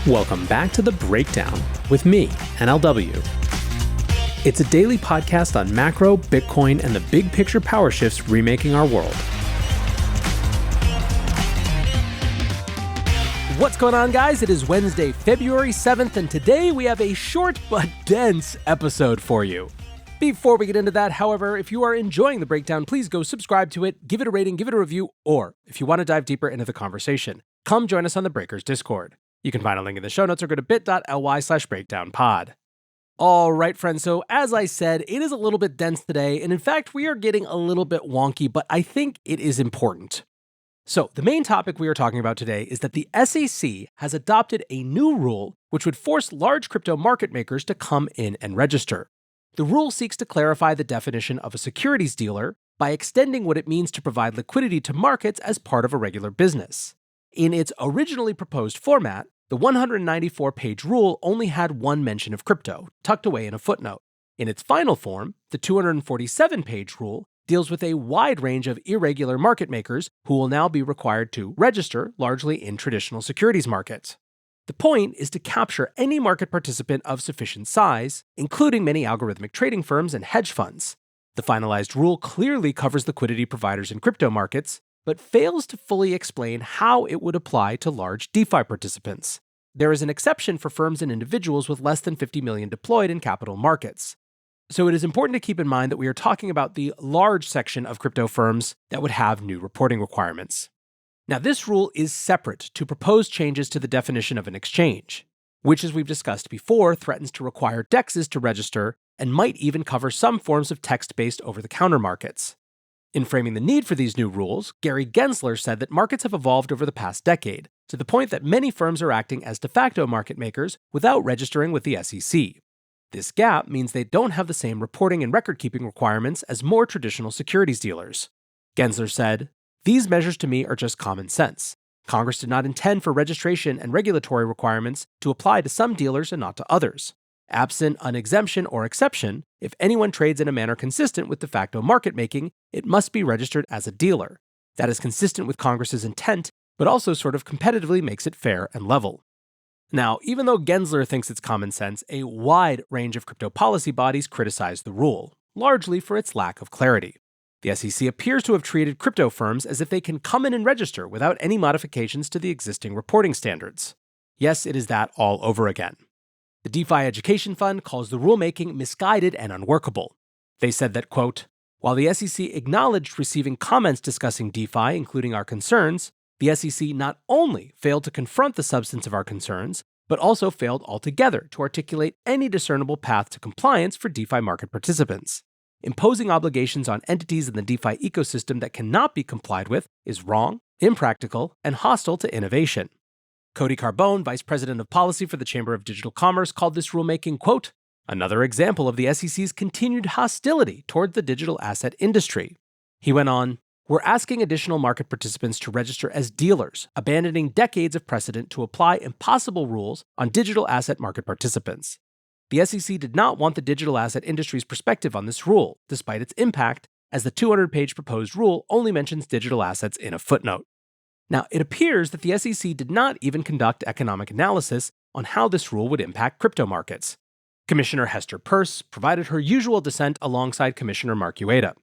Welcome back to The Breakdown with me, NLW. It's a daily podcast on macro, Bitcoin, and the big picture power shifts remaking our world. What's going on, guys? It is Wednesday, February 7th, and today we have a short but dense episode for you. Before we get into that, however, if you are enjoying The Breakdown, please go subscribe to it, give it a rating, give it a review, or if you want to dive deeper into the conversation, come join us on the Breakers Discord. You can find a link in the show notes or go to bit.ly/breakdownpod. All right, friends, so as I said, it is a little bit dense today, and in fact, we are getting a little bit wonky, but I think it is important. So the main topic we are talking about today is that the SEC has adopted a new rule which would force large crypto market makers to come in and register. The rule seeks to clarify the definition of a securities dealer by extending what it means to provide liquidity to markets as part of a regular business. In its originally proposed format, the 194-page rule only had one mention of crypto, tucked away in a footnote. In its final form, the 247-page rule deals with a wide range of irregular market makers who will now be required to register, largely in traditional securities markets. The point is to capture any market participant of sufficient size, including many algorithmic trading firms and hedge funds. The finalized rule clearly covers liquidity providers in crypto markets, but fails to fully explain how it would apply to large DeFi participants. There is an exception for firms and individuals with less than 50 million deployed in capital markets. So it is important to keep in mind that we are talking about the large section of crypto firms that would have new reporting requirements. Now, this rule is separate to proposed changes to the definition of an exchange, which, as we've discussed before, threatens to require DEXs to register and might even cover some forms of text-based over-the-counter markets. In framing the need for these new rules, Gary Gensler said that markets have evolved over the past decade, to the point that many firms are acting as de facto market makers without registering with the SEC. This gap means they don't have the same reporting and record-keeping requirements as more traditional securities dealers. Gensler said, "These measures to me are just common sense. Congress did not intend for registration and regulatory requirements to apply to some dealers and not to others. Absent an exemption or exception, if anyone trades in a manner consistent with de facto market making, it must be registered as a dealer. That is consistent with Congress's intent, but also sort of competitively makes it fair and level." Now, even though Gensler thinks it's common sense, a wide range of crypto policy bodies criticize the rule, largely for its lack of clarity. The SEC appears to have treated crypto firms as if they can come in and register without any modifications to the existing reporting standards. Yes, it is that all over again. The DeFi Education Fund calls the rulemaking misguided and unworkable. They said that, quote, "While the SEC acknowledged receiving comments discussing DeFi, including our concerns, the SEC not only failed to confront the substance of our concerns, but also failed altogether to articulate any discernible path to compliance for DeFi market participants. Imposing obligations on entities in the DeFi ecosystem that cannot be complied with is wrong, impractical, and hostile to innovation." Cody Carbone, Vice President of Policy for the Chamber of Digital Commerce, called this rulemaking, quote, "another example of the SEC's continued hostility toward the digital asset industry." He went on, "We're asking additional market participants to register as dealers, abandoning decades of precedent to apply impossible rules on digital asset market participants. The SEC did not want the digital asset industry's perspective on this rule, despite its impact, as the 200-page proposed rule only mentions digital assets in a footnote." Now, it appears that the SEC did not even conduct economic analysis on how this rule would impact crypto markets. Commissioner Hester Peirce provided her usual dissent alongside Commissioner Mark Ueda.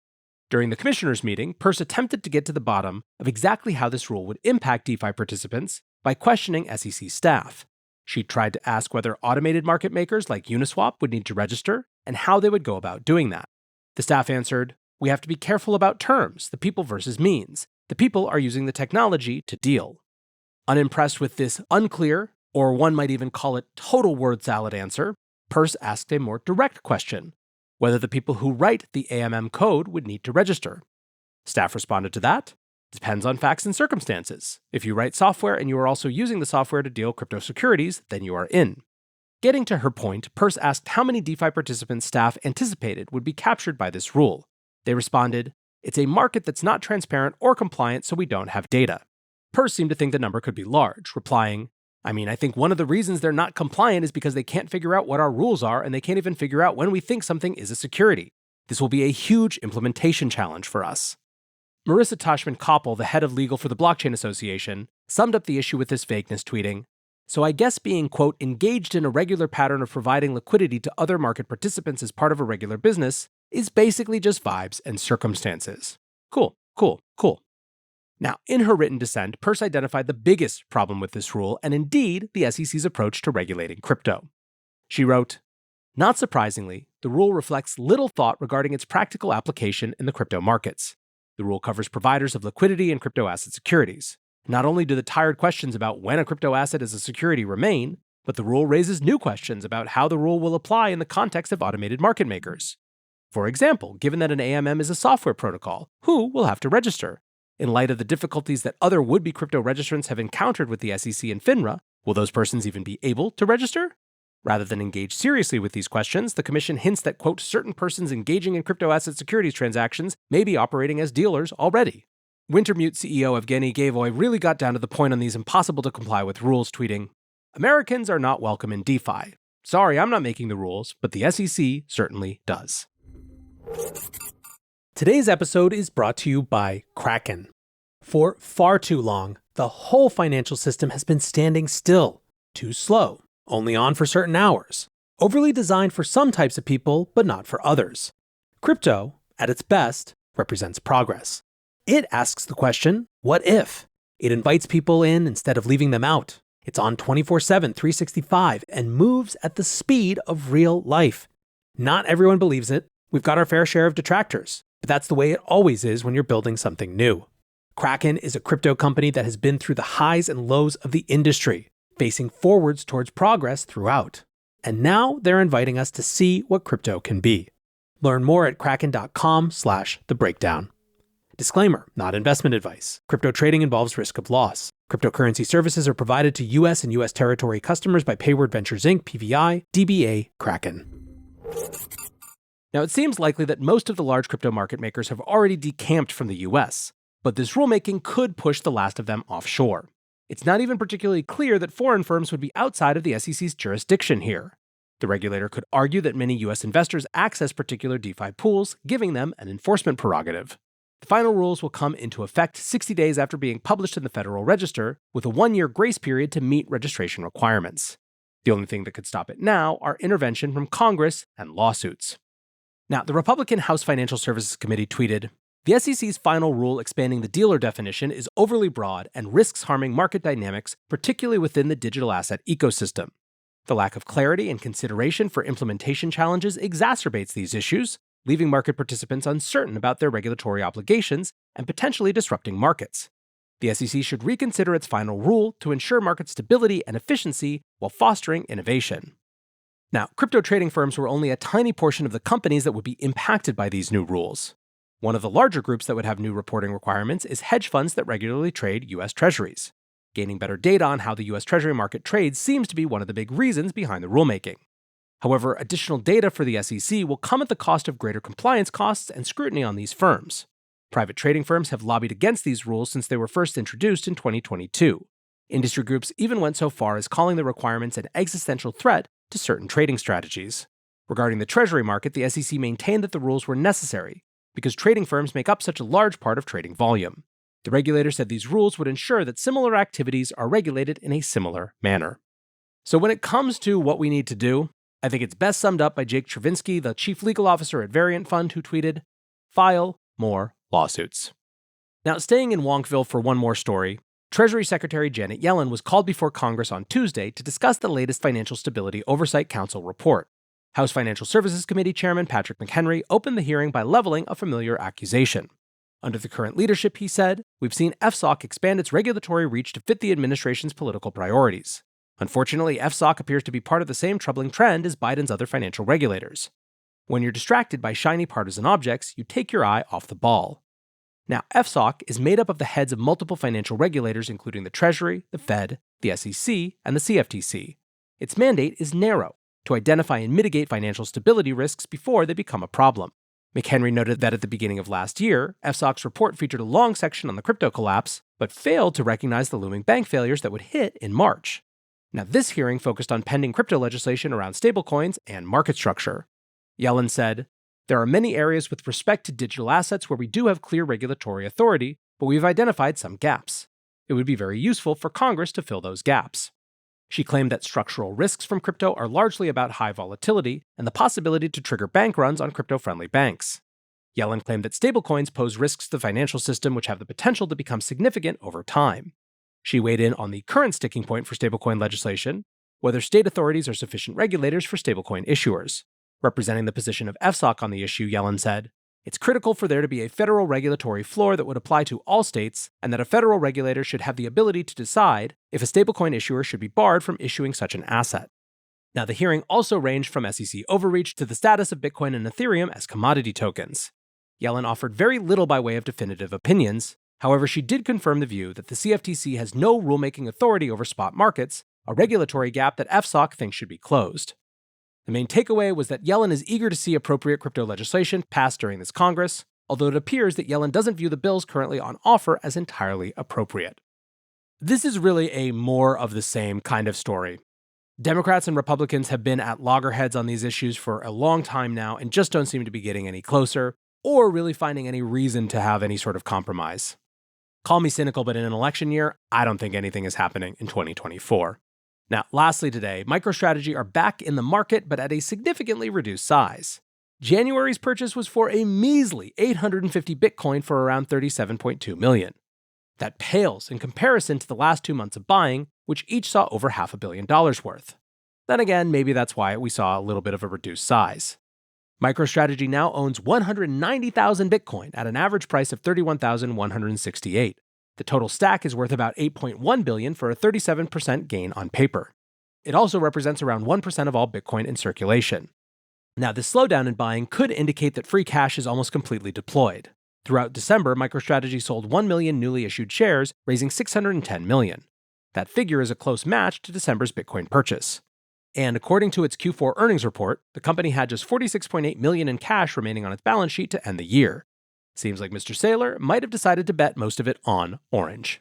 During the commissioners' meeting, Peirce attempted to get to the bottom of exactly how this rule would impact DeFi participants by questioning SEC staff. She tried to ask whether automated market makers like Uniswap would need to register and how they would go about doing that. The staff answered, "We have to be careful about terms, the people versus means. The people are using the technology to deal." Unimpressed with this unclear, or one might even call it total word salad answer, Peirce asked a more direct question, whether the people who write the AMM code would need to register. Staff responded to that, "Depends on facts and circumstances. If you write software and you are also using the software to deal crypto securities, then you are in." Getting to her point, Peirce asked how many DeFi participants staff anticipated would be captured by this rule. They responded, "It's a market that's not transparent or compliant, so we don't have data." Peirce seemed to think the number could be large, replying, I think one of the reasons they're not compliant is because they can't figure out what our rules are, and they can't even figure out when we think something is a security. This will be a huge implementation challenge for us." Marissa Tashman-Koppel, the head of legal for the Blockchain Association, summed up the issue with this vagueness, tweeting, So I guess being, quote, engaged in a regular pattern of providing liquidity to other market participants as part of a regular business is basically just vibes and circumstances. Cool, cool, cool. Now, in her written dissent, Peirce identified the biggest problem with this rule and indeed the SEC's approach to regulating crypto. She wrote, "Not surprisingly, the rule reflects little thought regarding its practical application in the crypto markets. The rule covers providers of liquidity and crypto asset securities. Not only do the tired questions about when a crypto asset is a security remain, but the rule raises new questions about how the rule will apply in the context of automated market makers. For example, given that an AMM is a software protocol, who will have to register? In light of the difficulties that other would-be crypto registrants have encountered with the SEC and FINRA, will those persons even be able to register? Rather than engage seriously with these questions, the Commission hints that, quote, certain persons engaging in crypto asset securities transactions may be operating as dealers already." Wintermute CEO Evgeny Gavoy really got down to the point on these impossible-to-comply with rules, tweeting, "Americans are not welcome in DeFi. Sorry, I'm not making the rules, but the SEC certainly does." Today's episode is brought to you by Kraken. For far too long, the whole financial system has been standing still, too slow, only on for certain hours, overly designed for some types of people, but not for others. Crypto, at its best, represents progress. It asks the question, what if? It invites people in instead of leaving them out. It's on 24/7, 365, and moves at the speed of real life. Not everyone believes it. We've got our fair share of detractors, but that's the way it always is when you're building something new. Kraken is a crypto company that has been through the highs and lows of the industry, facing forwards towards progress throughout. And now they're inviting us to see what crypto can be. Learn more at kraken.com/thebreakdown. Disclaimer, not investment advice. Crypto trading involves risk of loss. Cryptocurrency services are provided to U.S. and U.S. territory customers by Payward Ventures Inc., PVI, DBA, Kraken. Now, it seems likely that most of the large crypto market makers have already decamped from the US, but this rulemaking could push the last of them offshore. It's not even particularly clear that foreign firms would be outside of the SEC's jurisdiction here. The regulator could argue that many US investors access particular DeFi pools, giving them an enforcement prerogative. The final rules will come into effect 60 days after being published in the Federal Register, with a 1-year grace period to meet registration requirements. The only thing that could stop it now are intervention from Congress and lawsuits. Now, the Republican House Financial Services Committee tweeted, "The SEC's final rule expanding the dealer definition is overly broad and risks harming market dynamics, particularly within the digital asset ecosystem. The lack of clarity and consideration for implementation challenges exacerbates these issues, leaving market participants uncertain about their regulatory obligations and potentially disrupting markets. The SEC should reconsider its final rule to ensure market stability and efficiency while fostering innovation." Now, crypto trading firms were only a tiny portion of the companies that would be impacted by these new rules. One of the larger groups that would have new reporting requirements is hedge funds that regularly trade U.S. Treasuries. Gaining better data on how the U.S. Treasury market trades seems to be one of the big reasons behind the rulemaking. However, additional data for the SEC will come at the cost of greater compliance costs and scrutiny on these firms. Private trading firms have lobbied against these rules since they were first introduced in 2022. Industry groups even went so far as calling the requirements an existential threat to certain trading strategies. Regarding the Treasury market, the SEC maintained that the rules were necessary because trading firms make up such a large part of trading volume. The regulator said these rules would ensure that similar activities are regulated in a similar manner. So when it comes to what we need to do, I think it's best summed up by Jake Chervinsky, the chief legal officer at Variant Fund, who tweeted, "File more lawsuits." Now, staying in Wonkville for one more story, Treasury Secretary Janet Yellen was called before Congress on Tuesday to discuss the latest Financial Stability Oversight Council report. House Financial Services Committee Chairman Patrick McHenry opened the hearing by leveling a familiar accusation. Under the current leadership, he said, "We've seen FSOC expand its regulatory reach to fit the administration's political priorities. Unfortunately, FSOC appears to be part of the same troubling trend as Biden's other financial regulators. When you're distracted by shiny partisan objects, you take your eye off the ball." Now, FSOC is made up of the heads of multiple financial regulators, including the Treasury, the Fed, the SEC, and the CFTC. Its mandate is narrow, to identify and mitigate financial stability risks before they become a problem. McHenry noted that at the beginning of last year, FSOC's report featured a long section on the crypto collapse, but failed to recognize the looming bank failures that would hit in March. Now, this hearing focused on pending crypto legislation around stablecoins and market structure. Yellen said, "There are many areas with respect to digital assets where we do have clear regulatory authority, but we've identified some gaps. It would be very useful for Congress to fill those gaps." She claimed that structural risks from crypto are largely about high volatility and the possibility to trigger bank runs on crypto-friendly banks. Yellen claimed that stablecoins pose risks to the financial system which have the potential to become significant over time. She weighed in on the current sticking point for stablecoin legislation, whether state authorities are sufficient regulators for stablecoin issuers. Representing the position of FSOC on the issue, Yellen said, "It's critical for there to be a federal regulatory floor that would apply to all states, and that a federal regulator should have the ability to decide if a stablecoin issuer should be barred from issuing such an asset." Now, the hearing also ranged from SEC overreach to the status of Bitcoin and Ethereum as commodity tokens. Yellen offered very little by way of definitive opinions. However, she did confirm the view that the CFTC has no rulemaking authority over spot markets, a regulatory gap that FSOC thinks should be closed. The main takeaway was that Yellen is eager to see appropriate crypto legislation passed during this Congress, although it appears that Yellen doesn't view the bills currently on offer as entirely appropriate. This is really a more of the same kind of story. Democrats and Republicans have been at loggerheads on these issues for a long time now and just don't seem to be getting any closer, or really finding any reason to have any sort of compromise. Call me cynical, but in an election year, I don't think anything is happening in 2024. Now, lastly today, MicroStrategy are back in the market, but at a significantly reduced size. January's purchase was for a measly 850 Bitcoin for around $37.2 million. That pales in comparison to the last 2 months of buying, which each saw over $500 million worth. Then again, maybe that's why we saw a little bit of a reduced size. MicroStrategy now owns 190,000 Bitcoin at an average price of $31,168. The total stack is worth about $8.1 billion for a 37% gain on paper. It also represents around 1% of all Bitcoin in circulation. Now, this slowdown in buying could indicate that free cash is almost completely deployed. Throughout December, MicroStrategy sold 1 million newly issued shares, raising $610 million. That figure is a close match to December's Bitcoin purchase. And according to its Q4 earnings report, the company had just $46.8 million in cash remaining on its balance sheet to end the year. Seems like Mr. Saylor might have decided to bet most of it on orange.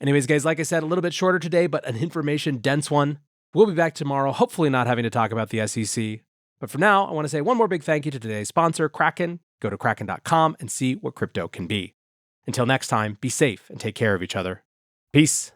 Anyways, guys, like I said, a little bit shorter today, but an information-dense one. We'll be back tomorrow, hopefully not having to talk about the SEC. But for now, I want to say one more big thank you to today's sponsor, Kraken. Go to kraken.com and see what crypto can be. Until next time, be safe and take care of each other. Peace.